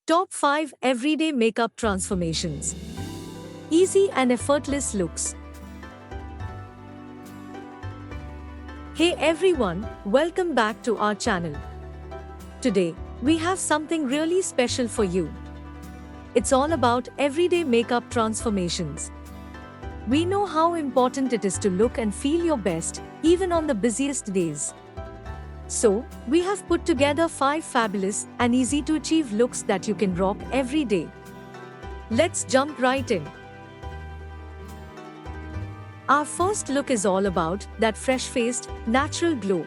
Top 5 Everyday Makeup Transformations. Easy and effortless looks. Hey everyone, welcome back to our channel. Today, we have something really special for you. It's all about everyday makeup transformations. We know how important it is to look and feel your best, even on the busiest days. So, we have put together 5 fabulous and easy to achieve looks that you can rock every day. Let's jump right in. Our first look is all about that fresh-faced, natural glow.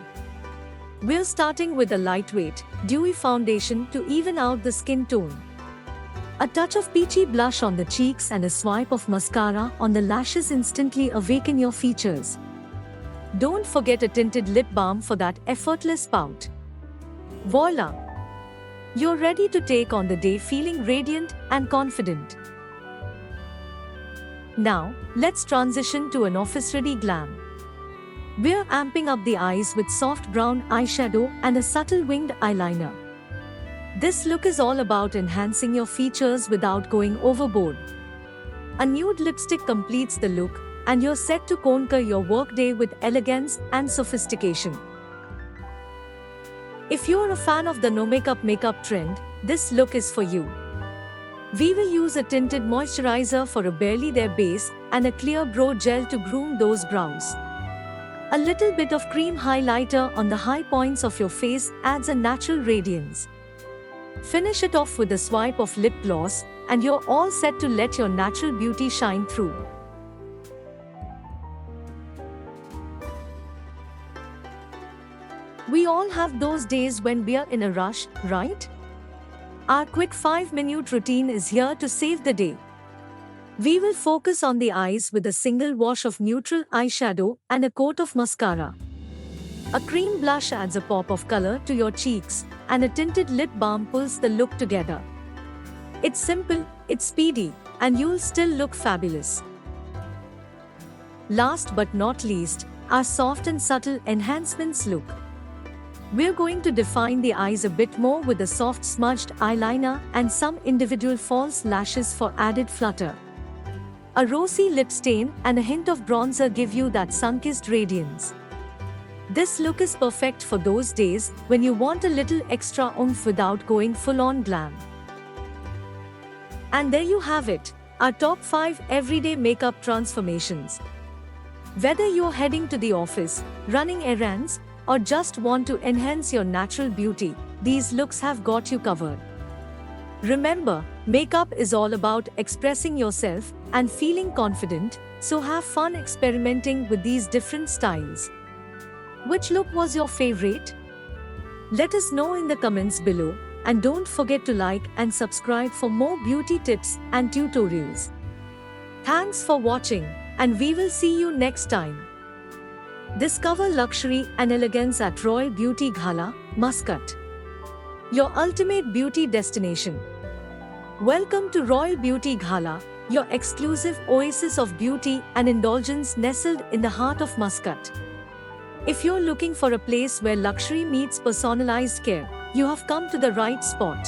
We're starting with a lightweight, dewy foundation to even out the skin tone. A touch of peachy blush on the cheeks and a swipe of mascara on the lashes instantly awaken your features. Don't forget a tinted lip balm for that effortless pout. Voila! You're ready to take on the day feeling radiant and confident. Now, let's transition to an office-ready glam. We're amping up the eyes with soft brown eyeshadow and a subtle winged eyeliner. This look is all about enhancing your features without going overboard. A nude lipstick completes the look, and you're set to conquer your workday with elegance and sophistication. If you're a fan of the no makeup trend, this look is for you. We will use a tinted moisturizer for a barely there base and a clear brow gel to groom those brows. A little bit of cream highlighter on the high points of your face adds a natural radiance. Finish it off with a swipe of lip gloss, and you're all set to let your natural beauty shine through. We all have those days when we're in a rush, right? Our quick 5-minute routine is here to save the day. We will focus on the eyes with a single wash of neutral eyeshadow and a coat of mascara. A cream blush adds a pop of color to your cheeks, and a tinted lip balm pulls the look together. It's simple, it's speedy, and you'll still look fabulous. Last but not least, our soft and subtle enhancements look. We're going to define the eyes a bit more with a soft smudged eyeliner and some individual false lashes for added flutter. A rosy lip stain and a hint of bronzer give you that sun-kissed radiance. This look is perfect for those days when you want a little extra oomph without going full-on glam. And there you have it, our top 5 everyday makeup transformations. Whether you're heading to the office, running errands, or just want to enhance your natural beauty, these looks have got you covered. Remember, makeup is all about expressing yourself and feeling confident, so have fun experimenting with these different styles. Which look was your favorite? Let us know in the comments below, and don't forget to like and subscribe for more beauty tips and tutorials. Thanks for watching, and we will see you next time. Discover luxury and elegance at Royal Beauty Ghala, Muscat. Your ultimate beauty destination. Welcome to Royal Beauty Ghala, your exclusive oasis of beauty and indulgence nestled in the heart of Muscat. If you're looking for a place where luxury meets personalized care, you have come to the right spot.